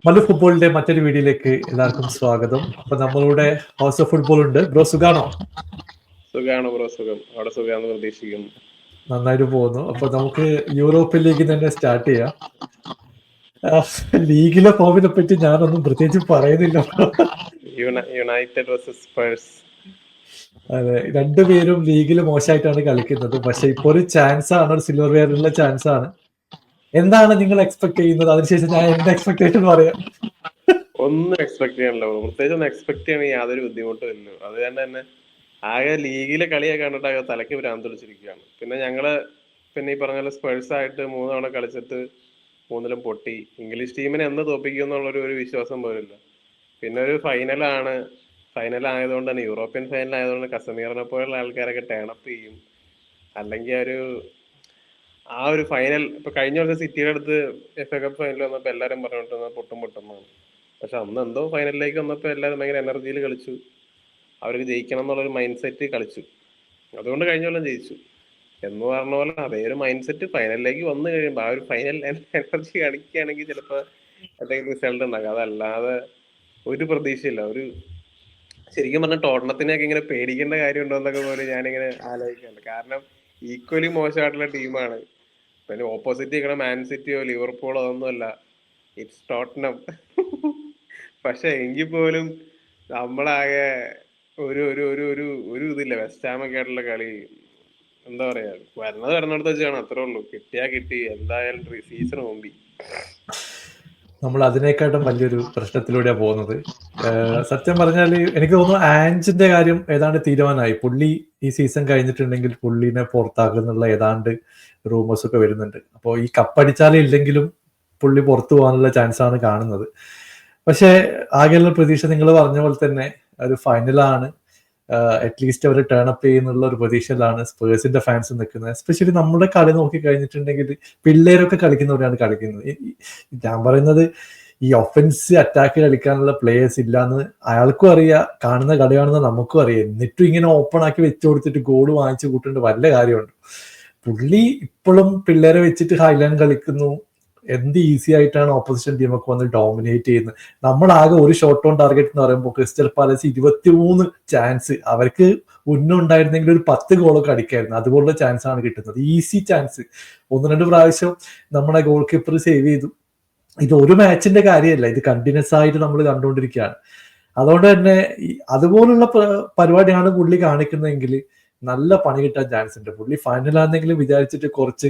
മല്ലു ഫുട്ബോളിന്റെ മറ്റൊരു വീഡിയോയിലേക്ക് എല്ലാവർക്കും സ്വാഗതം. അപ്പൊ നമ്മളുടെ ഹൗസ് ഓഫ് ഫുട്ബോൾ ഉണ്ട്. ബ്രോ സുഖാണോ? സുഖാണ് ബ്രോ, സുഖം. അവിടെ സുഖാന്ന് പ്രതീക്ഷിക്കുന്നു. നന്നായിട്ട് പോകുന്നു. അപ്പൊ നമുക്ക് യൂറോപ്യൻ ലീഗിൽ തന്നെ സ്റ്റാർട്ട് ചെയ്യാം. ലീഗിലെ ഫോമിനെ പറ്റി ഞാനൊന്നും പ്രത്യേകിച്ച് പറയുന്നില്ല. United versus Spurs. അതെ, രണ്ടുപേരും ലീഗിൽ മോശമായിട്ടാണ് കളിക്കുന്നത്. പക്ഷെ ഇപ്പൊ ഒരു ചാൻസ് ആണ്, ഒരു സിൽവർ വെയറിലുള്ള ചാൻസ് ആണ്. എന്താണ് നിങ്ങൾ എക്സ്പെക്ട് ചെയ്യുന്നത്? അതിനുശേഷം ഞാൻ എന്റെ എക്സ്പെക്ടേഷൻ പറയാം. ഒന്നും എക്സ്പെക്ട് ചെയ്യാനല്ലോ, പ്രത്യേകിച്ച് ഒന്നും എക്സ്പെക്ട് ചെയ്യണമെങ്കിൽ യാതൊരു ബുദ്ധിമുട്ടും ഇല്ല. അത് തന്നെ ആകെ ലീഗിലെ കളിയൊക്കെ കണ്ടിട്ട് ആകെ തലയ്ക്ക് ഭ്രാന്ത് പിടിച്ചിരിക്കുകയാണ്. പിന്നെ ഈ പറഞ്ഞ പോലെ സ്പേഴ്സ് ആയിട്ട് 3 തവണ കളിച്ചിട്ട് 3ലും പൊട്ടി. ഇംഗ്ലീഷ് ടീമിനെ എന്ന് തോപ്പിക്കും എന്നുള്ളൊരു വിശ്വാസം പോലില്ല. പിന്നെ ഒരു ഫൈനൽ ആയതുകൊണ്ട് തന്നെ, യൂറോപ്യൻ ഫൈനൽ ആയതുകൊണ്ട് കസമീറിനെ പോലുള്ള ആൾക്കാരൊക്കെ ടേണപ്പ് ചെയ്യും. അല്ലെങ്കിൽ ആ ഒരു ഫൈനൽ ഇപ്പൊ കഴിഞ്ഞ വർഷം സിറ്റിയുടെ അടുത്ത് FA കപ്പ് ഫൈനൽ വന്നപ്പോ എല്ലാരും പറഞ്ഞിട്ട് പൊട്ടുന്നതാണ്. പക്ഷെ അന്ന് എന്തോ ഫൈനലിലേക്ക് വന്നപ്പോ എല്ലാവരും ഭയങ്കര എനർജിയിൽ കളിച്ചു. അവർക്ക് ജയിക്കണം എന്നുള്ളൊരു മൈൻഡ് സെറ്റ് കളിച്ചു. അതുകൊണ്ട് കഴിഞ്ഞ കൊല്ലം ജയിച്ചു എന്ന് പറഞ്ഞ പോലെ അതേ ഒരു മൈൻഡ് സെറ്റ് ഫൈനലിലേക്ക് വന്നു കഴിയുമ്പോൾ ആ ഒരു ഫൈനൽ എനർജി കളിക്കുകയാണെങ്കിൽ ചിലപ്പോൾ എന്തെങ്കിലും റിസൾട്ട് ഉണ്ടാകും. അതല്ലാതെ ഒരു പ്രതീക്ഷയില്ല. ശരിക്കും പറഞ്ഞാൽ ടോട്ടനത്തിനെയൊക്കെ ഇങ്ങനെ പേടിക്കേണ്ട കാര്യമുണ്ടോ എന്നൊക്കെ പോലും ഞാനിങ്ങനെ ആലോചിക്കുന്നുണ്ട്. കാരണം ഈക്വലി മോശമായിട്ടുള്ള ടീമാണ്. പിന്നെ ഓപ്പോസിറ്റ് നിൽക്കണ മാൻ സിറ്റിയോ ലിവർപൂളോ അതൊന്നുമല്ല, ഇറ്റ്സ് ടോട്ടനം. പക്ഷെ എങ്കിൽ പോലും നമ്മളാകെ ഒരു ഒരു ഒരു ഒരു ഒരു ഇതില്ല. വെസ്റ്റ് ഹാമൊക്കെ ആയിട്ടുള്ള കളി എന്താ പറയാ, വരുന്നിടത്ത് വെച്ചാണ്. അത്രേ ഉള്ളൂ. കിട്ടിയാ കിട്ടി, എന്തായാലും സീസൺ മുമ്പി. നമ്മൾ അതിനേക്കാട്ടും വലിയൊരു പ്രശ്നത്തിലൂടെയാണ് പോകുന്നത്. സത്യം പറഞ്ഞാൽ എനിക്ക് തോന്നുന്നു ആൻജിന്റെ കാര്യം ഏതാണ്ട് തീരുമാനമായി. പുള്ളി ഈ സീസൺ കഴിഞ്ഞിട്ടുണ്ടെങ്കിൽ പുള്ളിനെ പുറത്താക്കുന്നുള്ള ഏതാണ്ട് റൂമേഴ്സ് ഒക്കെ വരുന്നുണ്ട്. അപ്പോൾ ഈ കപ്പടിച്ചാലും ഇല്ലെങ്കിലും പുള്ളി പുറത്തു പോകാനുള്ള ചാൻസ് ആണ് കാണുന്നത്. പക്ഷെ ആകെയുള്ള പ്രതീക്ഷ നിങ്ങൾ പറഞ്ഞ പോലെ തന്നെ ഒരു ഫൈനലാണ്. അറ്റ്ലീസ്റ്റ് അവർ ടേൺ അപ്പ് ചെയ്യുന്നുള്ള ഒരു പ്രതീക്ഷയിലാണ് സ്പേഴ്സിന്റെ ഫാൻസ് നിൽക്കുന്നത്. എസ്പെഷ്യലി നമ്മുടെ കളി നോക്കി കഴിഞ്ഞിട്ടുണ്ടെങ്കിൽ പിള്ളേരൊക്കെ കളിക്കുന്നവരാണ് കളിക്കുന്നത്. ഞാൻ പറയുന്നത് ഈ ഒഫൻസ് അറ്റാക്ക് കളിക്കാനുള്ള പ്ലേയേഴ്സ് ഇല്ലാന്ന് അയാൾക്കും അറിയാം, കാണുന്ന കളി കാണുന്ന നമുക്കും അറിയാം. എന്നിട്ടും ഇങ്ങനെ ഓപ്പൺ ആക്കി വെച്ചു കൊടുത്തിട്ട് ഗോൾ വാങ്ങിച്ചു കൂട്ടേണ്ട വല്ല കാര്യമുണ്ട്? പുള്ളി ഇപ്പോഴും പിള്ളേരെ വെച്ചിട്ട് ഹൈലാൻഡ് കളിക്കുന്നു. എന്ത് ഈസി ആയിട്ടാണ് ഓപ്പോസിഷൻ ടീമൊക്കെ വന്ന് ഡോമിനേറ്റ് ചെയ്യുന്നത്. നമ്മളാകെ ഒരു ഷോട്ട് ഓൺ ടാർഗറ്റ് എന്ന് പറയുമ്പോൾ ക്രിസ്റ്റൽ പാലസ് 23 ചാൻസ്, അവർക്ക് ഉണ്ടായിരുന്നെങ്കിൽ ഒരു 10 ഗോളൊക്കെ അടിക്കായിരുന്നു. അതുപോലുള്ള ചാൻസ് ആണ് കിട്ടുന്നത്, ഈസി ചാൻസ്. 1-2 പ്രാവശ്യം നമ്മുടെ ഗോൾ കീപ്പർ സേവ് ചെയ്തു. ഇത് ഒരു മാച്ചിന്റെ കാര്യമല്ല, ഇത് കണ്ടിന്യൂസ് ആയിട്ട് നമ്മൾ കണ്ടുകൊണ്ടിരിക്കുകയാണ്. അതുകൊണ്ട് തന്നെ അതുപോലുള്ള പരിപാടിയാണ് പുള്ളി കാണിക്കുന്നതെങ്കിൽ നല്ല പണി കിട്ടാൻ ചാൻസ് ഉണ്ട്. പുള്ളി ഫൈനലാണെന്നെങ്കിലും വിചാരിച്ചിട്ട് കുറച്ച്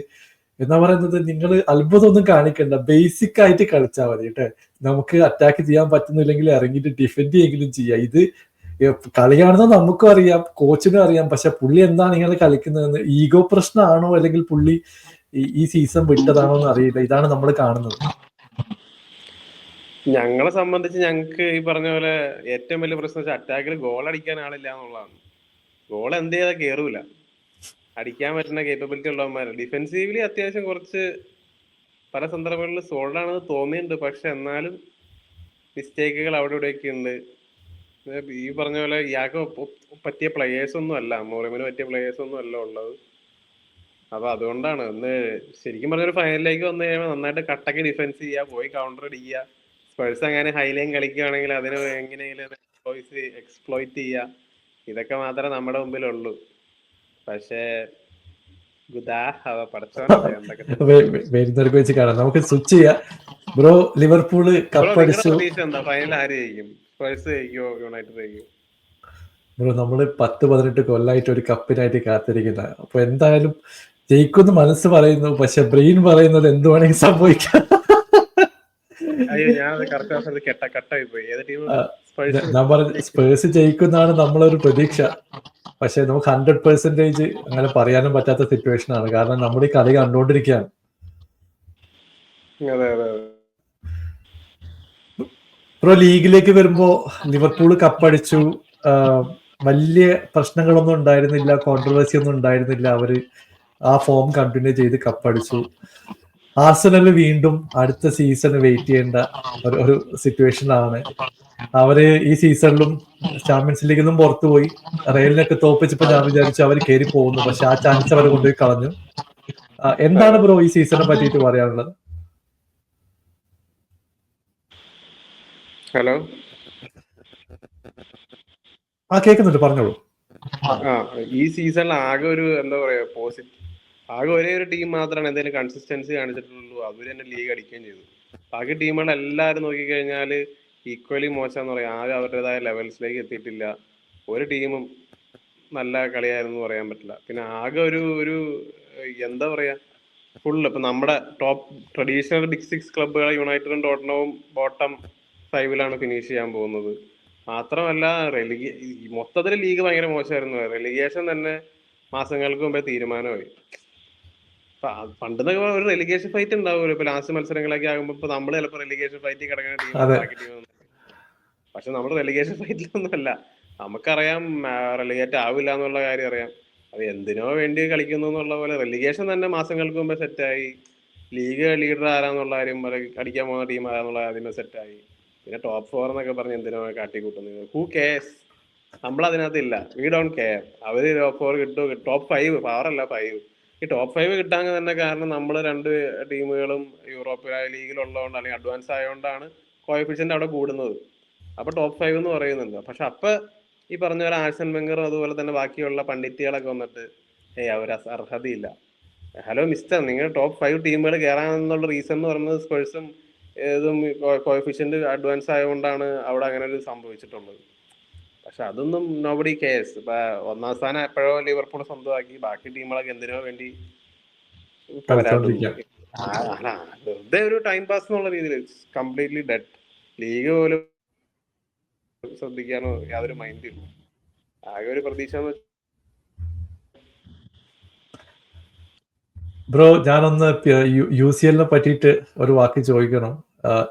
എന്നാ പറയുന്നത്, നിങ്ങൾ അത്ഭുതമൊന്നും കാണിക്കണ്ട, ബേസിക് ആയിട്ട് കളിച്ചാൽ മതി കേട്ടെ. നമുക്ക് അറ്റാക്ക് ചെയ്യാൻ പറ്റുന്നില്ലെങ്കിൽ ഇറങ്ങിയിട്ട് ഡിഫെൻഡ് ചെയ്യെങ്കിലും ചെയ്യാം. ഇത് കളിയാണെന്ന് നമുക്കും അറിയാം, കോച്ചിനും അറിയാം. പക്ഷെ പുള്ളി എന്താണ് ഇങ്ങനെ കളിക്കുന്നതെന്ന്, ഈഗോ പ്രശ്നമാണോ അല്ലെങ്കിൽ പുള്ളി ഈ സീസൺ വിട്ടതാണോ എന്ന് അറിയില്ല. ഇതാണ് നമ്മൾ കാണുന്നത്. ഞങ്ങളെ സംബന്ധിച്ച് ഞങ്ങൾക്ക് ഈ പറഞ്ഞ പോലെ ഏറ്റവും വലിയ പ്രശ്നം വെച്ചാൽ അറ്റാക്കിൽ ഗോൾ അടിക്കാൻ ആളില്ല എന്നുള്ളതാണ്. ഗോൾ എന്ത് ചെയ്താൽ കേറൂല. അടിക്കാൻ പറ്റുന്ന കേപ്പബിലിറ്റി ഉള്ളവന്മാർ. ഡിഫെൻസീവ്ലി അത്യാവശ്യം കുറച്ച് പല സന്ദർഭങ്ങളിൽ സോൾഡാണെന്ന് തോന്നിയിട്ടുണ്ട്. പക്ഷെ എന്നാലും മിസ്റ്റേക്കുകൾ അവിടെ ഇവിടെയൊക്കെ ഉണ്ട്. ഈ പറഞ്ഞ പോലെ ഇയാൾക്ക് പറ്റിയ പ്ലെയേഴ്സ് ഒന്നും അല്ല, മോറിമിന് പറ്റിയ പ്ലെയേഴ്സ് ഒന്നും അല്ല ഉള്ളത്. അപ്പൊ അതുകൊണ്ടാണ് ശരിക്കും പറഞ്ഞൊരു ഫൈനലിലേക്ക് വന്നു കഴിയുമ്പോൾ നന്നായിട്ട് കട്ടക്ക് ഡിഫെൻസ് ചെയ്യുക, പോയി കൗണ്ടർ അടിക്കുക. സ്പേഴ്സ് അങ്ങനെ ഹൈലൈൻ കളിക്കുകയാണെങ്കിൽ അതിന് എങ്ങനെയെങ്കിലും എക്സ്പ്ലോയിറ്റ് ചെയ്യുക. ഇതൊക്കെ മാത്രമേ നമ്മുടെ മുമ്പിലുള്ളൂ. പക്ഷേ വരുന്നവർക്ക് വെച്ച് കാണാം. നമുക്ക് സ്വിച്ച് ചെയ്യാം. Bro, Liverpool കപ്പടിച്ചു. ബ്രോ, നമ്മള് 10-18 കൊല്ലായിട്ട് ഒരു കപ്പിനായിട്ട് കാത്തിരിക്കുന്ന. അപ്പൊ എന്തായാലും ജയിക്കുമെന്ന് മനസ്സ് പറയുന്നു, പക്ഷെ ബ്രെയിൻ പറയുന്നത് എന്ത് വേണമെങ്കിൽ സംഭവിക്കാം. ഞാൻ പറഞ്ഞ സ്പേഴ്സ് ജയിക്കുന്നതാണ് നമ്മളൊരു പ്രതീക്ഷ. പക്ഷെ നമുക്ക് 100% അങ്ങനെ പറയാനും പറ്റാത്ത സിറ്റുവേഷൻ ആണ്. കാരണം നമ്മൾ ഈ കളി കണ്ടുകൊണ്ടിരിക്കുകയാണ്. പ്രോ ലീഗിലേക്ക് വരുമ്പോ ലിവർപൂള് കപ്പടിച്ചു. വലിയ പ്രശ്നങ്ങളൊന്നും ഉണ്ടായിരുന്നില്ല, കോൺട്രവേഴ്സി ഒന്നും ഉണ്ടായിരുന്നില്ല. അവര് ആ ഫോം കണ്ടിന്യൂ ചെയ്ത് കപ്പടിച്ചു. ആർസണൽ വീണ്ടും അടുത്ത സീസൺ വെയിറ്റ് ചെയ്യേണ്ട ഒരു സിറ്റുവേഷനിലാണ്. അവര് ഈ സീസണിലും ചാമ്പ്യൻസ് ലീഗിൽ നിന്നും പുറത്തുപോയി. റയലിനൊക്കെ തോപ്പിച്ചപ്പോ ഞാൻ വിചാരിച്ചു അവർ കയറി പോകുന്നു. പക്ഷെ ആ ചാൻസ് അവർ കൊണ്ടുപോയി കളഞ്ഞു. എന്താണ് ബ്രോ ഈ സീസണിനെ പറ്റിയിട്ട് പറയാനുള്ളത്? ഹലോ. കേൾക്കുന്നുണ്ട്, പറഞ്ഞോളൂ. ഈ സീസണിൽ ആകെ ഒരു എന്താ പറയാ ആകെ ഒരേ ഒരു ടീം മാത്രമാണ് എന്തെങ്കിലും കൺസിസ്റ്റൻസി കാണിച്ചിട്ടുള്ളൂ. അവര് തന്നെ ലീഗ് അടിക്കുകയും ചെയ്തു. ബാക്കി ടീമുകൾ എല്ലാവരും നോക്കിക്കഴിഞ്ഞാല് ഈക്വലി മോശമെന്ന് പറയാം. ആരും അവരുടേതായ ലെവൽസിലേക്ക് എത്തിയിട്ടില്ല. ഒരു ടീമും നല്ല കളിയായിരുന്നു പറയാൻ പറ്റില്ല. പിന്നെ ആകെ ഒരു ഒരു എന്താ പറയാ, ഫുള്ള് ഇപ്പൊ നമ്മുടെ ടോപ്പ് ട്രഡീഷണൽ ബിഗ് സിക്സ് ക്ലബ്ബുകൾ യുണൈറ്റഡും ടോട്ടനവും ബോട്ടം 5 ഫിനിഷ് ചെയ്യാൻ പോകുന്നത്. മാത്രമല്ല മൊത്തത്തിൽ ലീഗ് ഭയങ്കര മോശമായിരുന്നു. റെലിഗേഷൻ തന്നെ മാസങ്ങൾക്ക് മുമ്പേ തീരുമാനമായി. പണ്ടെന്നൊക്കെ ഒരു റെലിഗേഷൻ ഫൈറ്റ് ഉണ്ടാവുമല്ലോ ഇപ്പൊ ലാസ്റ്റ് മത്സരങ്ങളൊക്കെ ആകുമ്പോ. ഇപ്പൊ നമ്മൾ ചിലപ്പോൾ റെലിഗേഷൻ ഫൈറ്റിൽ കിടക്കുന്ന ടീമാണ് അതെ, ബാക്കി ടീം. പക്ഷെ നമ്മൾ റെലിഗേഷൻ ഫൈറ്റിലൊന്നും അല്ല. നമുക്കറിയാം റെലിഗേറ്റ് ആവില്ല എന്നുള്ള കാര്യം അറിയാം. അത് എന്തിനോ വേണ്ടി കളിക്കുന്നു എന്നുള്ള പോലെ റെലിഗേഷൻ തന്നെ മാസങ്ങൾക്ക് മുമ്പേ സെറ്റായി. ലീഗ് ലീഡർ ആരാന്നുള്ള കാര്യം അടിക്കാൻ പോകുന്ന ടീം ആരാന്നുള്ള ആദ്യമേ സെറ്റായി. പിന്നെ ടോപ്പ് 4 എന്നൊക്കെ പറഞ്ഞ് എന്തിനോ കാട്ടിക്കൂട്ടുന്നത്. Who cares? നമ്മളതിനകത്ത് ഇല്ല. We don't care. അവര് ടോപ്പ് 4 കിട്ടും, ടോപ്പ് 5, പവറല്ല 5. ഈ ടോപ്പ് 5 കിട്ടാൻ തന്നെ കാരണം നമ്മൾ രണ്ട് ടീമുകളും യൂറോപ്പ് ലീഗിലുള്ളതുകൊണ്ട് അല്ലെങ്കിൽ അഡ്വാൻസ് ആയതുകൊണ്ടാണ് കോഎഫിഷ്യന്റ് അവിടെ കൂടുന്നത്. അപ്പൊ ടോപ്പ് 5 എന്ന് പറയുന്നുണ്ട്. പക്ഷെ അപ്പൊ ഈ പറഞ്ഞ പോലെ ആഴ്സൺ വെങ്കറും അതുപോലെ തന്നെ ബാക്കിയുള്ള പണ്ഡിറ്റുകളൊക്കെ വന്നിട്ട് അവർ അർഹതയില്ല. ഹലോ മിസ്റ്റർ, നിങ്ങൾ ടോപ്പ് 5 ടീമുകൾ കയറാനുള്ള റീസൺ എന്ന് പറയുന്നത് സ്പേഴ്സും ഏതും കോഎഫിഷ്യന്റ് അഡ്വാൻസ് ആയതുകൊണ്ടാണ് അവിടെ അങ്ങനെ ഒരു സംഭവിച്ചിട്ടുള്ളത്. പക്ഷെ അതൊന്നും നോബഡി കെയർസ്. ഇപ്പൊ ഒന്നാം സ്ഥാനം എപ്പോഴോ ലിവർപൂൾ സ്വന്തമാക്കി. ബാക്കി ടീമുകളൊക്കെ എന്തിനോ വേണ്ടി പോരാടുന്നു. കളിച്ചോണ്ടിരിക്കാം. വെറുതെ ഒരു ടൈം പാസ് എന്നുള്ള രീതിയിൽ കംപ്ലീറ്റ്ലി ഡെഡ്. ലീഗ് പോലും ശ്രദ്ധിക്കാനോ യാതൊരു മൈൻഡ് ഇല്ല. ആകെ ഒരു പ്രതീക്ഷ ബ്രോ, ഞാനൊന്ന് UCL പറ്റിയിട്ട് ഒരു വാക്ക് ചോദിക്കണം.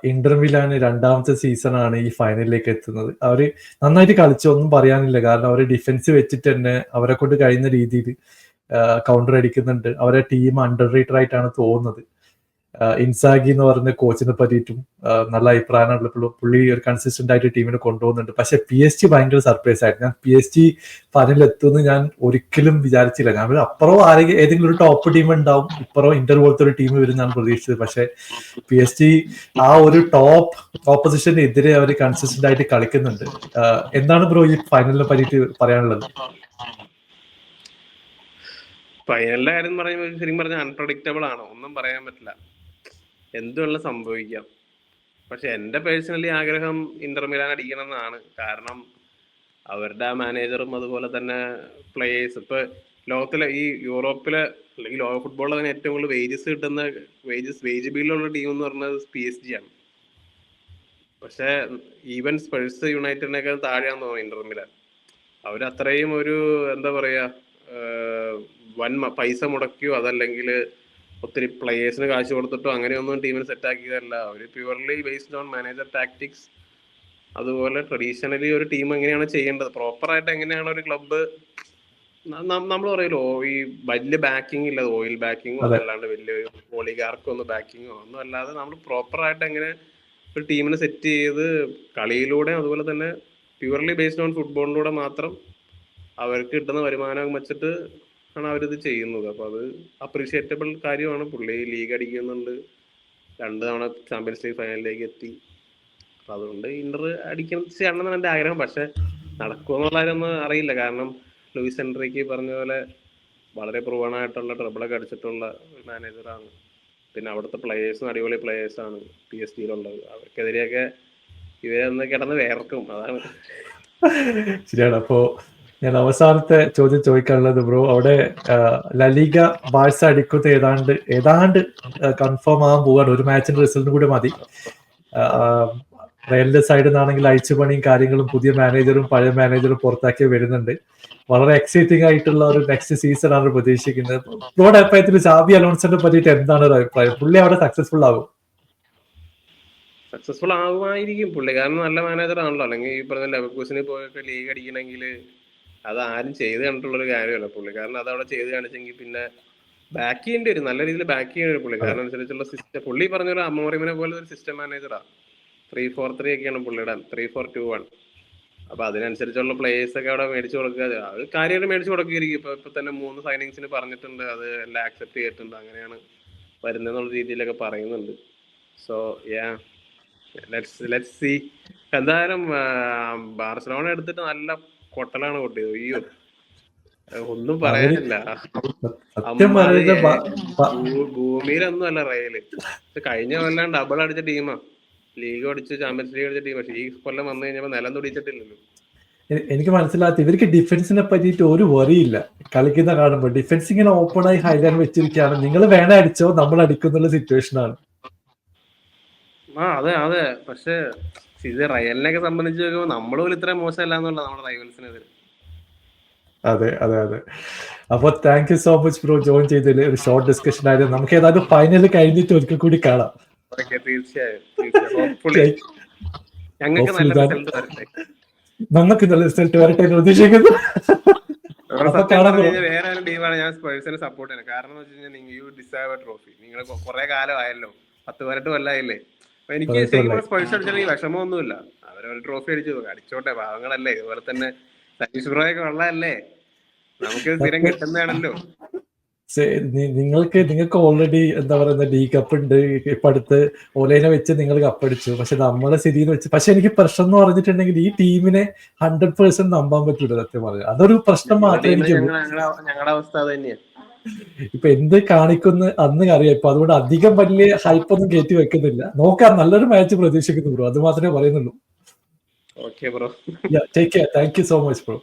ഇന്റർ മിലാൻ രണ്ടാമത്തെ സീസണാണ് ഈ ഫൈനലിലേക്ക് എത്തുന്നത്. അവര് നന്നായിട്ട് കളിച്ചു, ഒന്നും പറയാനില്ല. കാരണം അവര് ഡിഫൻസ് വെച്ചിട്ട് തന്നെ അവരെ കൊണ്ട് കഴിയുന്ന രീതിയിൽ കൗണ്ടർ അടിക്കുന്നുണ്ട്. അവരെ ടീം അണ്ടർ റേറ്റഡ് ആയിട്ടാണ് തോന്നുന്നത്. ഇൻസാഗി എന്ന് പറയുന്ന കോച്ചിനെ പറ്റിയിട്ടും നല്ല അഭിപ്രായമാണ്. പുള്ളി ഒരു കൺസിസ്റ്റന്റ് ആയിട്ട് ടീമിനെ കൊണ്ടുപോകുന്നുണ്ട്. പക്ഷെ PSG ഭയങ്കര സർപ്രൈസ് ആയിരുന്നു. ഞാൻ PSG ഫൈനലിൽ എത്തുമെന്ന് ഞാൻ ഒരിക്കലും വിചാരിച്ചില്ല. ഞാൻ അപ്പുറം ഏതെങ്കിലും ഒരു ടോപ്പ് ടീം ഉണ്ടാവും, ഇപ്പുറം ഇന്റർ പോലത്തെ ഒരു ടീം വരും എന്നാണ് പ്രതീക്ഷിച്ചത്. പക്ഷെ PSG ആ ഒരു ടോപ്പ് ഓപ്പോസിഷനെതിരെ അവർ കൺസിസ്റ്റന്റ് ആയിട്ട് കളിക്കുന്നുണ്ട്. എന്താണ് ബ്രോ ഈ ഫൈനലിനെ പറ്റിയിട്ട് പറയാനുള്ളത്? ഫൈനലിന്റെ കാര്യം പറയുമ്പോൾ ശരിക്കും പറഞ്ഞാൽ അൺപ്രഡിക്റ്റബിൾ ആണ്. ഒന്നും പറയാൻ പറ്റില്ല. എന്തുവെല്ലാം സംഭവിക്കാം. പക്ഷെ എന്റെ പേഴ്സണലി ആഗ്രഹം ഇന്റർ മിലാൻ അടിക്കണം എന്നാണ്. കാരണം അവരുടെ മാനേജറും അതുപോലെ തന്നെ പ്ലേയേഴ്സ് ഇപ്പൊ ലോകത്തിലെ ഈ യൂറോപ്പിലെ അല്ലെങ്കിൽ ലോക ഫുട്ബോളിൽ തന്നെ ഏറ്റവും കൂടുതൽ വേജസ് കിട്ടുന്ന വേജ് ബില്ലുള്ള ടീം എന്ന് പറയുന്നത് PSG ആണ്. പക്ഷെ ഈവൻ സ്പേഴ്സ് യുണൈറ്റഡിനേക്കാൾ താഴെയാന്ന് തോന്നുന്നു ഇന്റർ മിലാൻ. അവരത്രയും ഒരു എന്താ പറയാ, വൻ പൈസ മുടക്കിയോ അതല്ലെങ്കിൽ ഒത്തിരി പ്ലേയേഴ്സിന് കാശ് കൊടുത്തിട്ടോ അങ്ങനെയൊന്നും ടീമിന് സെറ്റ് ആക്കിയതല്ല. അവര് purely based on manager tactics. അതുപോലെ ട്രഡീഷണലി ഒരു ടീം എങ്ങനെയാണ് ചെയ്യേണ്ടത്, പ്രോപ്പറായിട്ട് എങ്ങനെയാണ് ഒരു ക്ലബ്ബ്, നമ്മൾ പറയല്ലോ ഈ വലിയ ബാക്കിംഗ് ഇല്ല, ഓയിൽ ബാക്കിങ്ങോ അതെ, അതല്ലാണ്ട് വലിയൊരു ഓളിഗാർക്കൊന്നും ബാക്കിങ്ങോ ഒന്നും അല്ലാതെ നമ്മൾ പ്രോപ്പറായിട്ട് എങ്ങനെ ഒരു ടീമിനെ സെറ്റ് ചെയ്ത് കളിയിലൂടെ അതുപോലെ തന്നെ പ്യുവർലി ബേസ്ഡ് ഓൺ ഫുട്ബോളിലൂടെ മാത്രം അവർക്ക് കിട്ടുന്ന വരുമാനം വെച്ചിട്ട് ആണ് അവരിത് ചെയ്യുന്നത്. അപ്പൊ അത് അപ്രീഷിയേറ്റബിൾ കാര്യമാണ്. പുള്ളി ലീഗ് അടിക്കുന്നുണ്ട്, 2 തവണ ചാമ്പ്യൻസ് ലീഗ് ഫൈനലിലേക്ക് എത്തി. അപ്പൊ അതുകൊണ്ട് ഇന്റർ ചെയ്യണമെന്നാണ് എന്റെ ആഗ്രഹം. പക്ഷെ നടക്കുമെന്നുള്ളതൊന്നും അറിയില്ല. കാരണം ലൂയിസ് എൻട്രിക്ക് പറഞ്ഞ പോലെ വളരെ പ്രൂവണായിട്ടുള്ള ട്രബിളൊക്കെ അടിച്ചിട്ടുള്ള ഒരു മാനേജറാണ്. പിന്നെ അവിടുത്തെ പ്ലേയേഴ്സും അടിപൊളി പ്ലേയേഴ്സാണ് PSG-യിലുള്ളത്. അവർക്കെതിരെയൊക്കെ ഇവരൊന്ന് കിടന്ന് വേർക്കും. അതാണ്. ശരിയാണ്. അപ്പോ ഞാൻ അവസാനത്തെ ചോദ്യം ചോദിക്കാനുള്ളത് ബ്രോ, അവിടെ ലലീഗ ബാഴ്സ അടിക്കുന്നത് ഏതാണ്ട് കൺഫേം ആകാൻ പോവാണ്. ഒരു മാച്ചിന്റെ റിസൾട്ടും കൂടി മതി. റയലിന്റെ സൈഡിൽ നിന്നാണെങ്കിൽ അഴിച്ചുപണിയും കാര്യങ്ങളും പുതിയ മാനേജറും പഴയ മാനേജറും പുറത്താക്കി വരുന്നുണ്ട്. വളരെ എക്സൈറ്റിംഗ് ആയിട്ടുള്ള ഒരു നെക്സ്റ്റ് സീസൺ ആണ് പ്രതീക്ഷിക്കുന്നത്. ബ്രോയുടെ അഭിപ്രായത്തിൽ സാബി അലോൺസിനെ പറ്റിയിട്ട് എന്താണ് ഒരു അഭിപ്രായം? പുള്ളി അവിടെ സക്സസ്ഫുൾ ആകും? സക്സസ്ഫുൾ ആവുമായിരിക്കും പുള്ളി, കാരണം നല്ല മാനേജർ ആണല്ലോ. അല്ലെങ്കിൽ ഈ പറഞ്ഞ ലെവർകൂസന് പോയൊക്കെ ലീഗ് അടിക്കണമെങ്കിൽ അത് ആരും ചെയ്ത് കണ്ടിട്ടുള്ളൊരു കാര്യമല്ല പുള്ളി. കാരണം അത് അവിടെ ചെയ്ത് കാണിച്ചെങ്കിൽ പിന്നെ ബാക്ക് ചെയ്യേണ്ടി വരും, നല്ല രീതിയിൽ ബാക്ക് ചെയ്യേണ്ടി വരും പുള്ളി. കാരണം അനുസരിച്ചുള്ള സിസ്റ്റം പുള്ളി പറഞ്ഞ പോലെ അമോറിമിനെ പോലെ ഒരു സിസ്റ്റം മാനേജറാണ്. 3-4-3 ഒക്കെയാണ് പുള്ളിയുടെ, 3-4-2-1. അപ്പൊ അതിനനുസരിച്ചുള്ള പ്ലേയേഴ്സ് ഒക്കെ അവിടെ മേടിച്ചു കൊടുക്കുക. അത് കാര്യമായിട്ട് മേടിച്ചു കൊടുക്കുകയായിരിക്കും. ഇപ്പൊ തന്നെ 3 സൈനിങ്സിന് പറഞ്ഞിട്ടുണ്ട്, അത് എല്ലാം ആക്സെപ്റ്റ് ചെയ്തിട്ടുണ്ട്. അങ്ങനെയാണ് വരുന്നെന്നുള്ള രീതിയിലൊക്കെ പറയുന്നുണ്ട്. So yeah, let's see. എന്തായാലും ബാർസലോണ എടുത്തിട്ട് നല്ല കൊട്ടലാണ് കൊട്ടിയത്. അയ്യോ, ഒന്നും അവര് പറയാനില്ല. സത്യം അമ്മാതിരി പറയുന്നത് ഭൂമിയിലൊന്നും അല്ല റയല്. ഇത് കഴിഞ്ഞ കൊല്ലം ഡബിൾ അടിച്ച ടീമാ, ലീഗ് അടിച്ച് ചാമ്പ്യൻസ് ലീഗ് അടിച്ച ടീം. പക്ഷെ ഈ കൊല്ലം വന്നു കഴിഞ്ഞപ്പോ നിലം തുടിച്ചിട്ടില്ലല്ലോ. എനിക്ക് മനസ്സിലാത്ത ഇവർക്ക് ഡിഫൻസിനെ പറ്റിയിട്ട് ഒരു വറിയില്ല. കളിക്കുന്ന കാണുമ്പോൾ ഡിഫൻസ് ഇങ്ങനെ ഓപ്പൺ ആയി ഹൈലൈൻ വെച്ചിരിക്കുകയാണ്. നിങ്ങൾ വേണേ അടിച്ചോ, നമ്മൾ അടിക്കുന്നുള്ള സിറ്റുവേഷൻ ആണ്. അതെ അതെ. പക്ഷെ ഇത് റയലിനെയൊക്കെ സംബന്ധിച്ച് നോക്കുമ്പോൾ നമ്മൾ പോലും ഇത്ര മോശമല്ല എന്നുള്ള നമ്മുടെ റൈവൽസിനെതിരെ. അതെ അതെ അതെ. അപ്പൊ thank you so much bro join ചെയ്തതിൽ. ഒരു ഷോർട്ട് ഡിസ്കഷൻ ആയിരുന്നു. നമുക്ക് ഏതായാലും ഫൈനൽ കഴിഞ്ഞിട്ട് ഒരിക്കൽ കൂടി കാണാം. തീർച്ചയായും ഹോപ്പ്ഫുള്ളി ഞങ്ങൾക്ക് നല്ല റിസൾട്ട് വരട്ടെ. നമുക്ക് നല്ല റിസൾട്ട് വരട്ടെ എന്ന് പ്രതീക്ഷിക്കുന്നു. വേറെ ഒരു ടീമാണ് ഞാൻ സ്പേഴ്സിനെ സപ്പോർട്ട് ചെയ്യുന്നത്. കാരണം എന്ന് വെച്ച് കഴിഞ്ഞാൽ യു ഡിസേർവ് എ ട്രോഫി. നിങ്ങൾ കുറെ കാലമായല്ലോ, 10-18 കൊല്ലമായില്ലേ. അപ്പൊ എനിക്ക് ശരിക്കും സ്പേഴ്സ് അടിച്ചാൽ വിഷമമൊന്നുമില്ല. അവരൊരു ട്രോഫി അടിച്ചോട്ടെ, പാവങ്ങളല്ലേ. ഇതുപോലെ തന്നെ സതീഷ് ബ്രോയൊക്കെ ഉള്ളതല്ലേ, നമുക്ക് സ്ഥിരം കിട്ടുന്നതാണല്ലോ. നിങ്ങൾക്ക് ഓൾറെഡി എന്താ പറയുക, ഡി കപ്പ് ഉണ്ട്. ഇപ്പൊ അടുത്ത് ഓലേനെ വെച്ച് നിങ്ങൾ കപ്പടിച്ചു. പക്ഷെ നമ്മളെ സ്ഥിതിയിൽ വെച്ച്, പക്ഷെ എനിക്ക് പ്രശ്നം എന്ന് പറഞ്ഞിട്ടുണ്ടെങ്കിൽ ഈ ടീമിനെ 100% നമ്പാൻ പറ്റൂല. സത്യം പറഞ്ഞത് അതൊരു പ്രശ്നം മാത്രമേ എനിക്കുള്ളൂ. ഞങ്ങളുടെ അവസ്ഥ അത് തന്നെയാണ്. ഇപ്പൊ എന്ത് കാണിക്കുന്ന അന്ന് അറിയാം. ഇപ്പൊ അതുകൊണ്ട് അധികം വലിയ ഹൈപ്പൊന്നും കയറ്റി വെക്കുന്നില്ല. നോക്കാം, നല്ലൊരു മാച്ച് പ്രതീക്ഷിക്കുന്നു ബ്രോ. അത് മാത്രമേ പറയുന്നുള്ളൂ. Okay bro, take care. Thank you so much bro.